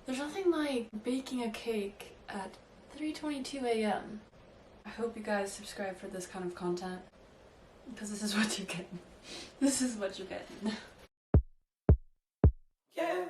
There's nothing like baking a cake at 3:22 a.m. I hope you guys subscribe for this kind of content, because this is what you get. This is what you get. Yeah.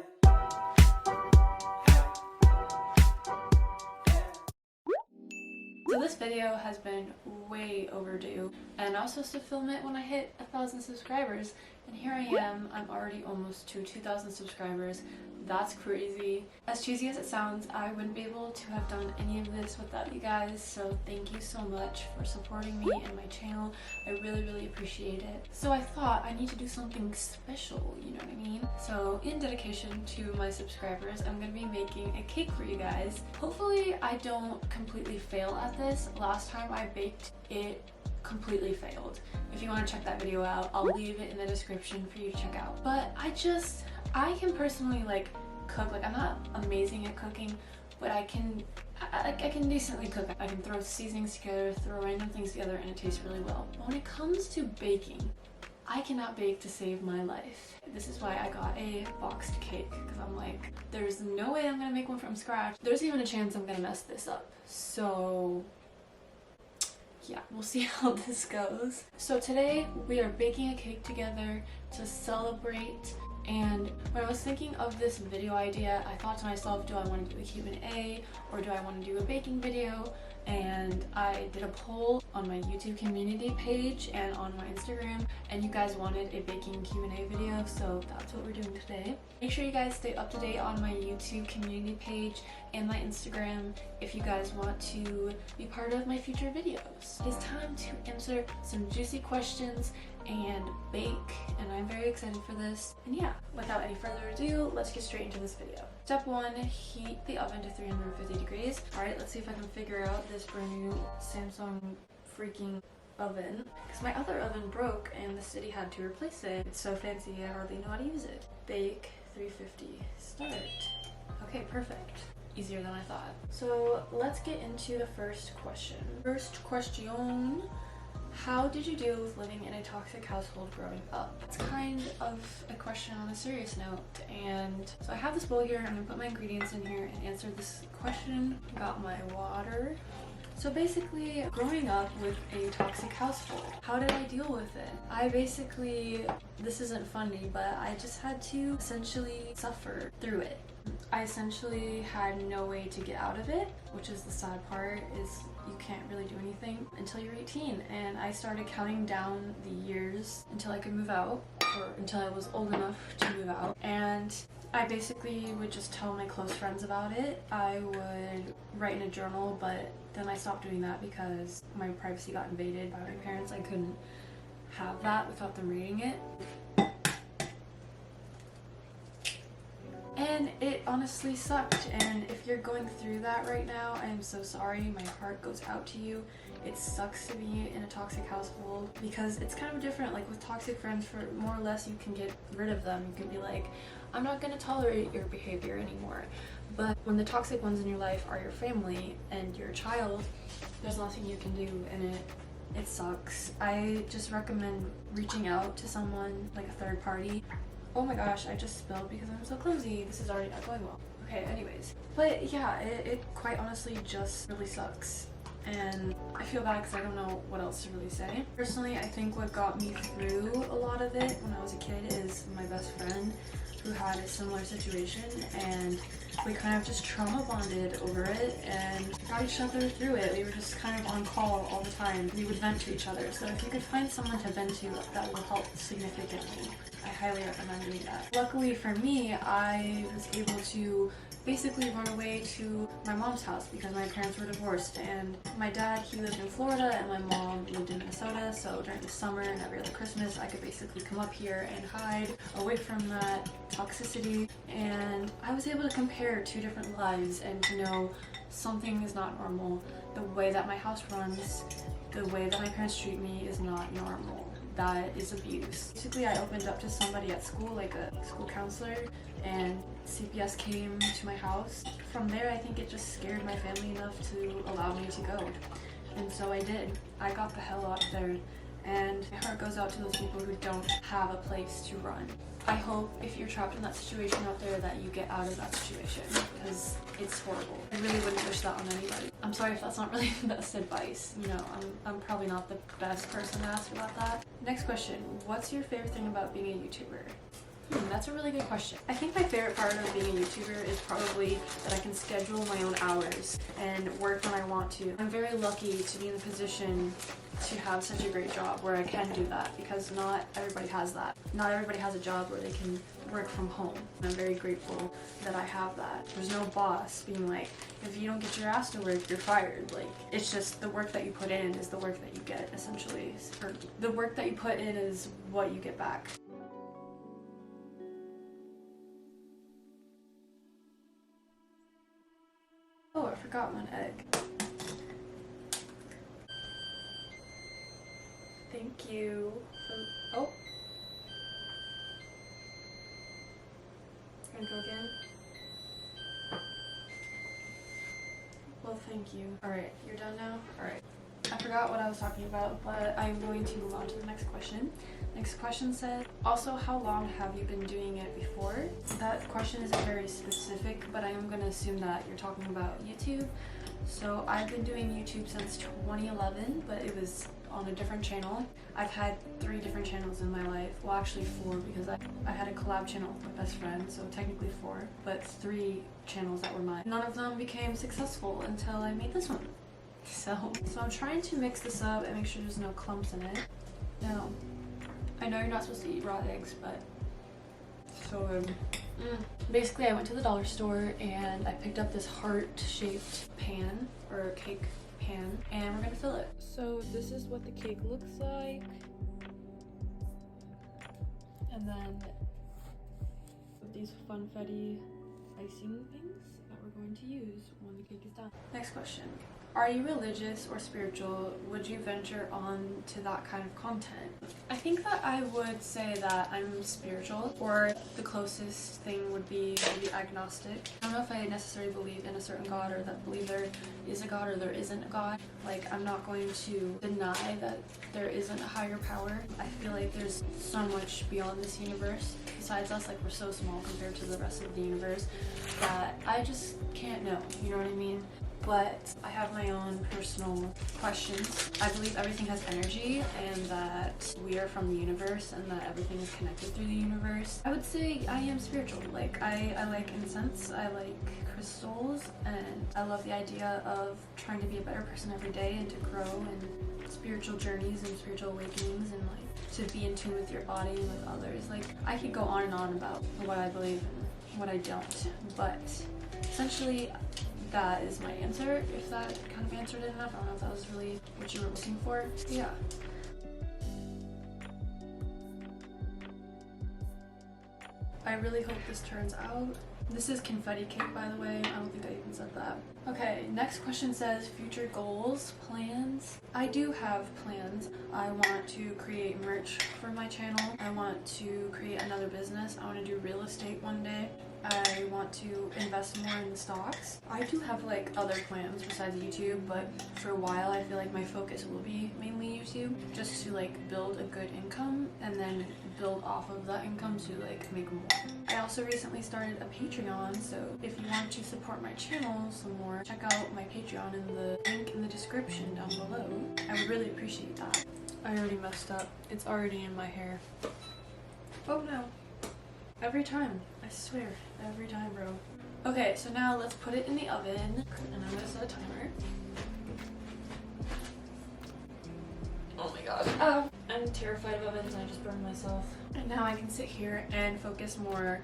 So this video has been way overdue, and I was supposed to film it when I hit 1,000 subscribers, and here I am. I'm already almost to 2,000 subscribers. That's crazy. As cheesy as it sounds, I wouldn't be able to have done any of this without you guys, so thank you so much for supporting me and my channel. I really appreciate it. So I thought I need to do something special, you know what I mean? So in dedication to my subscribers, I'm gonna be making a cake for you guys. Hopefully I don't completely fail at this. Last time I baked it completely failed. If you want to check that video out, I'll leave it in the description for you to check out. But I can personally like cook. Like, I'm not amazing at cooking, but I can decently cook. I can throw seasonings together, throw random things together, and it tastes really well. But when it comes to baking, I cannot bake to save my life. This is why I got a boxed cake, because I'm like, there's no way I'm gonna make one from scratch. There's even a chance I'm gonna mess this up. So yeah, we'll see how this goes. So today we are baking a cake together to celebrate. And when I was thinking of this video idea, I thought to myself, do I want to do a Q&A or do I want to do a baking video? And I did a poll on my YouTube community page and on my Instagram, and you guys wanted a baking Q&A video, so that's what we're doing today. Make sure you guys stay up to date on my YouTube community page and my Instagram if you guys want to be part of my future videos. It's time to answer some juicy questions and bake, and I'm very excited for this. And yeah, without any further ado, let's get straight into this video. Step 1, heat the oven to 350 degrees. Alright, let's see if I can figure out this brand new Samsung freaking oven, because my other oven broke and the city had to replace it. It's so fancy I hardly know how to use it. Bake 350, start. Okay, perfect. Easier than I thought. So let's get into the first question. First question: how did you deal with living in a toxic household growing up? It's kind of a question on a serious note, and so I have this bowl here. I'm gonna put my ingredients in here and answer this question. Got my water. So basically, growing up with a toxic household, how did I deal with it? This isn't funny, but I just had to essentially suffer through it. I essentially had no way to get out of it, which is the sad part, is you can't really do anything until you're 18. And I started counting down the years until I could move out, or until I was old enough to move out. And I basically would just tell my close friends about it. I would write in a journal, but then I stopped doing that because my privacy got invaded by my parents. I couldn't have that without them reading it. And it honestly sucked, and if you're going through that right now, I am so sorry. My heart goes out to you. It sucks to be in a toxic household because it's kind of different. Like with toxic friends, for more or less you can get rid of them. You can be like, I'm not going to tolerate your behavior anymore. But when the toxic ones in your life are your family and your child, there's nothing you can do, and it sucks. I just recommend reaching out to someone, like a third party. Oh my gosh, I just spilled because I'm so clumsy. This is already not going well. Okay, anyways. But yeah, it quite honestly just really sucks. And I feel bad because I don't know what else to really say. Personally, I think what got me through a lot of it when I was a kid is my best friend, who had a similar situation, and we kind of just trauma bonded over it and got each other through it. We were just kind of on call all the time. We would vent to each other. So if you could find someone to vent to, that will help significantly. I highly recommend doing that. Luckily for me, I was able to basically run away to my mom's house because my parents were divorced, and my dad, he lived in Florida and my mom lived in Minnesota. So during the summer and every other Christmas, I could basically come up here and hide away from that toxicity, and I was able to compare two different lives and to know something is not normal. The way that my house runs, the way that my parents treat me is not normal. That is abuse. Basically, I opened up to somebody at school, like a school counselor, and CPS came to my house. From there, I think it just scared my family enough to allow me to go. And so I did. I got the hell out of there, and my heart goes out to those people who don't have a place to run. I hope if you're trapped in that situation out there that you get out of that situation, because It's horrible. I really wouldn't wish that on anybody. I'm sorry if that's not really the best advice. You know, I'm probably not the best person to ask about that. Next question. What's your favorite thing about being a YouTuber? That's a really good question. I think my favorite part of being a YouTuber is probably that I can schedule my own hours and work when I want to. I'm very lucky to be in the position to have such a great job where I can do that, because not everybody has that. Not everybody has a job where they can work from home. I'm very grateful that I have that. There's no boss being like, if you don't get your ass to work, you're fired. Like, it's just the work that you put in is the work that you get, essentially. Or the work that you put in is what you get back. Oh, I forgot one egg. Thank you. Oh. Gonna go again. Well, thank you. Alright, you're done now? Alright. I forgot what I was talking about, but I'm going to move on to the next question. Next question said, also, how long have you been doing it before? That question isn't very specific, but I am going to assume that you're talking about YouTube. So I've been doing YouTube since 2011, but it was on a different channel. I've had 3 different channels in my life. Well, actually 4, because I had a collab channel with my best friend, so technically 4, but 3 channels that were mine. None of them became successful until I made this one. So I'm trying to mix this up and make sure there's no clumps in it. Now, I know you're not supposed to eat raw eggs, but so good. Basically, I went to the dollar store and I picked up this heart-shaped pan, or cake pan, and we're gonna fill it. So this is what the cake looks like. And then with these funfetti icing things that we're going to use when the cake is done. Next question. Are you religious or spiritual? Would you venture on to that kind of content? I think that I would say that I'm spiritual, or the closest thing would be maybe agnostic. I don't know if I necessarily believe in a certain God, or that believe there is a God or there isn't a God. Like, I'm not going to deny that there isn't a higher power. I feel like there's so much beyond this universe besides us. Like, we're so small compared to the rest of the universe that I just can't know, you know what I mean? But I have my own personal questions. I believe everything has energy, and that we are from the universe, and that everything is connected through the universe. I would say I am spiritual. Like, I like incense, I like crystals, and I love the idea of trying to be a better person every day and to grow, and spiritual journeys and spiritual awakenings, and like to be in tune with your body and with others. Like, I could go on and on about what I believe and what I don't, but essentially that is my answer. If that kind of answered it enough, I don't know if that was really what you were looking for. Yeah. I really hope this turns out. This is confetti cake, by the way. I don't think I even said that. Okay, next question says future goals, plans. I do have plans. I want to create merch for my channel. I want to create another business. I want to do real estate one day. I want to invest more in the stocks. I do have like other plans besides YouTube, but for a while I feel like my focus will be mainly YouTube, just to like build a good income and then build off of that income to like make more. I also recently started a Patreon, so if you want to support my channel some more, check out my Patreon in the link in the description down below. I would really appreciate that. I already messed up. It's already in my hair. Oh no. Every time. I swear. Every time, bro. Okay, so now let's put it in the oven, and I'm gonna set a timer. Oh my god. Oh, I'm terrified of ovens, and I just burned myself. And now I can sit here and focus more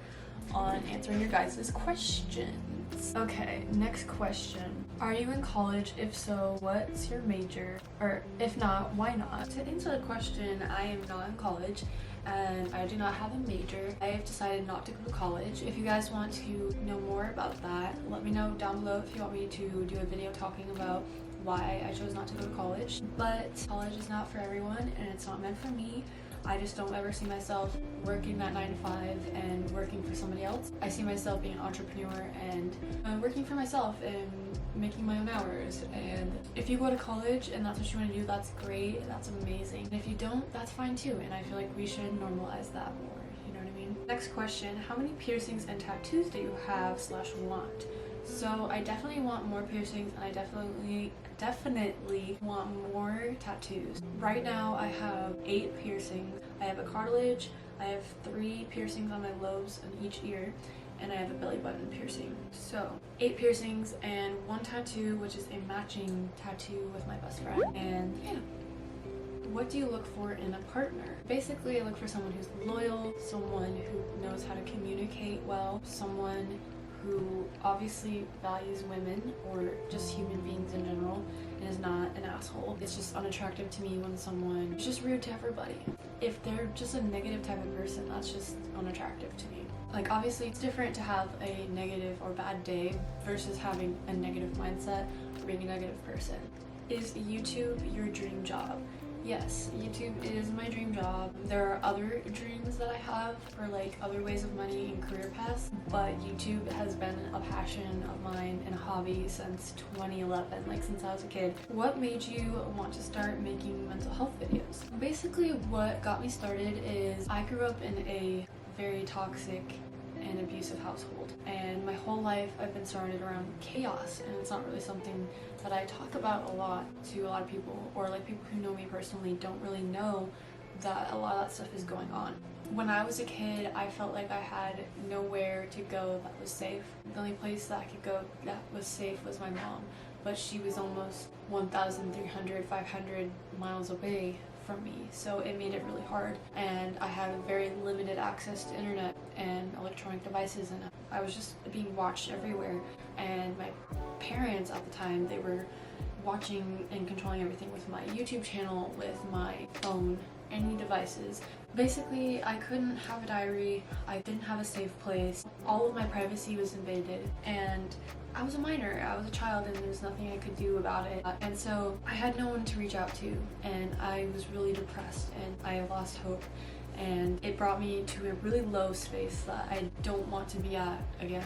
on answering your guys' questions. Okay, next question. Are you in college? If so, what's your major? Or if not, why not? To answer the question, I am not in college, and I do not have a major. I have decided not to go to college. If you guys want to know more about that, let me know down below if you want me to do a video talking about why I chose not to go to college. But college is not for everyone, and it's not meant for me. I just don't ever see myself working that 9 to 5 and working for somebody else. I see myself being an entrepreneur and working for myself and making my own hours. And if you go to college and that's what you want to do, that's great, that's amazing. And if you don't, that's fine too. And I feel like we should normalize that more, you know what I mean? Next question, how many piercings and tattoos do you have / want? So I definitely want more piercings, and I definitely want more tattoos. Right now I have 8 piercings. I have a cartilage, I have 3 piercings on my lobes in each ear, and I have a belly button piercing. So 8 piercings and 1 tattoo, which is a matching tattoo with my best friend. And yeah. What do you look for in a partner? Basically, I look for someone who's loyal, someone who knows how to communicate well, someone who obviously values women or just human beings in general and is not an asshole. It's just unattractive to me when someone is just rude to everybody. If they're just a negative type of person, that's just unattractive to me. Like, obviously it's different to have a negative or bad day versus having a negative mindset or being a negative person. Is YouTube your dream job? Yes, YouTube is my dream job. There are other dreams that I have for like other ways of money and career paths, but YouTube has been a passion of mine and a hobby since 2011, like since I was a kid. What made you want to start making mental health videos? Basically, what got me started is I grew up in a very toxic and abusive household, and my whole life I've been surrounded around chaos, and it's not really something that I talk about a lot to a lot of people, or like people who know me personally don't really know that a lot of that stuff is going on. When I was a kid, I felt like I had nowhere to go that was safe. The only place that I could go that was safe was my mom, but she was almost 1,300, 500 miles away from me, so it made it really hard, and I had very limited access to internet and electronic devices, and I was just being watched everywhere. And my parents at the time, they were watching and controlling everything with my YouTube channel, with my phone, any devices. Basically, I couldn't have a diary, I didn't have a safe place, all of my privacy was invaded, and I was a minor, I was a child, and there was nothing I could do about it. And so I had no one to reach out to, and I was really depressed, and I lost hope, and it brought me to a really low space that I don't want to be at again.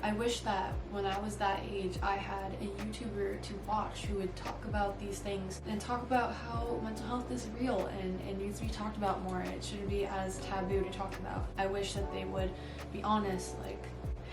I wish that when I was that age, I had a YouTuber to watch who would talk about these things and talk about how mental health is real and it needs to be talked about more. It shouldn't be as taboo to talk about. I wish that they would be honest, like,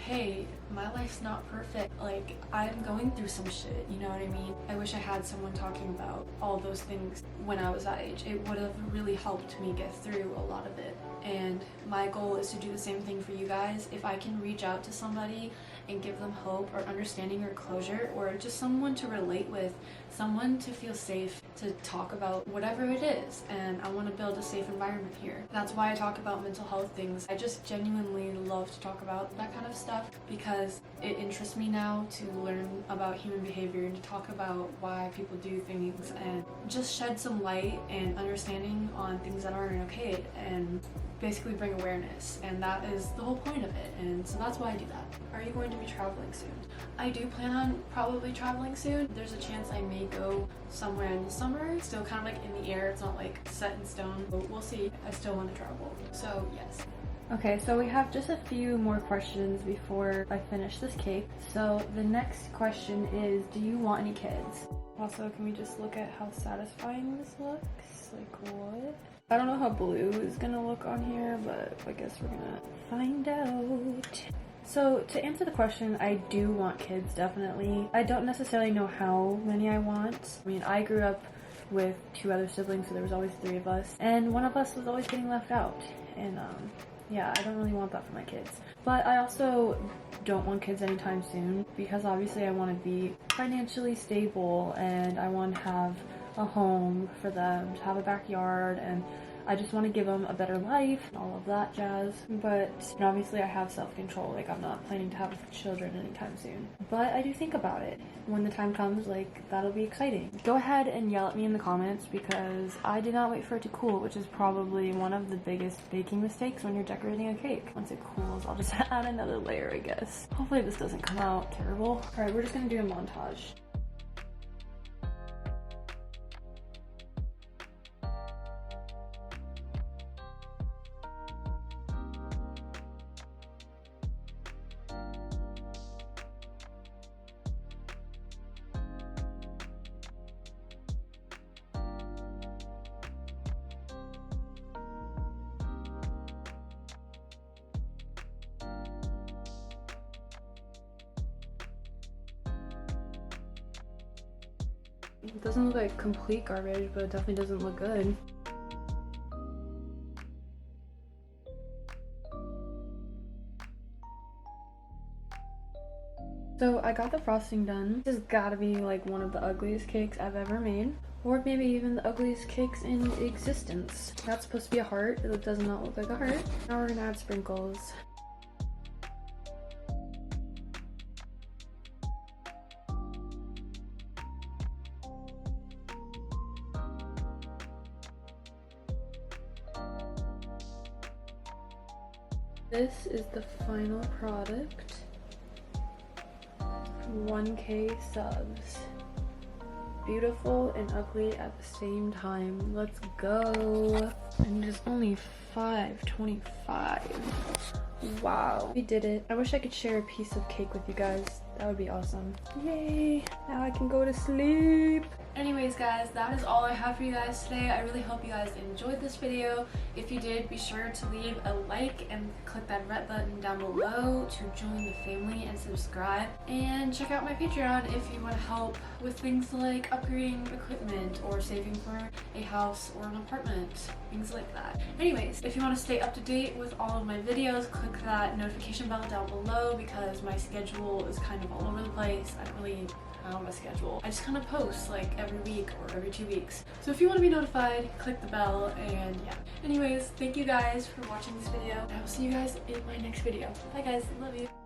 hey, my life's not perfect, like, I'm going through some shit, you know what I mean? I wish I had someone talking about all those things when I was that age. It would have really helped me get through a lot of it. And my goal is to do the same thing for you guys. If I can reach out to somebody and give them hope or understanding or closure, or just someone to relate with, someone to feel safe to talk about whatever it is, and I want to build a safe environment here. That's why I talk about mental health things. I just genuinely love to talk about that kind of stuff because it interests me now to learn about human behavior and to talk about why people do things and just shed some light and understanding on things that aren't okay and basically bring awareness, and that is the whole point of it, and so that's why I do that. Are you going to be traveling soon? I do plan on probably traveling soon. There's a chance I may go somewhere in the summer. It's still kind of like in the air, it's not like set in stone, but we'll see. I still want to travel, so yes. Okay, so we have just a few more questions before I finish this cake. So the next question is, do you want any kids? Also, can we just look at how satisfying this looks? Like, what? I don't know how blue is gonna look on here, but I guess we're gonna find out. So to answer the question, I do want kids, definitely. I don't necessarily know how many I want. I mean, I grew up with 2 other siblings, so there was always 3 of us, and one of us was always getting left out, and yeah, I don't really want that for my kids. But I also don't want kids anytime soon, because obviously I want to be financially stable, and I want to have a home for them, to have a backyard, and I just want to give them a better life and all of that jazz. But obviously I have self-control, like I'm not planning to have children anytime soon. But I do think about it. When the time comes, like, that'll be exciting. Go ahead and yell at me in the comments because I did not wait for it to cool, which is probably one of the biggest baking mistakes when you're decorating a cake. Once it cools, I'll just add another layer, I guess. Hopefully this doesn't come out terrible. Alright, we're just gonna do a montage. It doesn't look like complete garbage, but it definitely doesn't look good. So I got the frosting done. This has gotta be like one of the ugliest cakes I've ever made. Or maybe even the ugliest cakes in existence. That's supposed to be a heart. It does not look like a heart. Now we're gonna add sprinkles. This is the final product. 1K subs. Beautiful and ugly at the same time. Let's go. And it's only 5:25. Wow, we did it. I wish I could share a piece of cake with you guys. That would be awesome. Yay, now I can go to sleep. Anyways guys, that is all I have for you guys today. I really hope you guys enjoyed this video. If you did, be sure to leave a like and click that red button down below to join the family and subscribe. And check out my Patreon if you want to help with things like upgrading equipment or saving for a house or an apartment, things like that. Anyways, if you want to stay up to date with all of my videos, click that notification bell down below because my schedule is kind of all over the place. I don't really have a schedule. I just kind of post like every week or every 2 weeks. So if you want to be notified, click the bell, and yeah. Anyways, thank you guys for watching this video. I will see you guys in my next video. Bye guys, love you.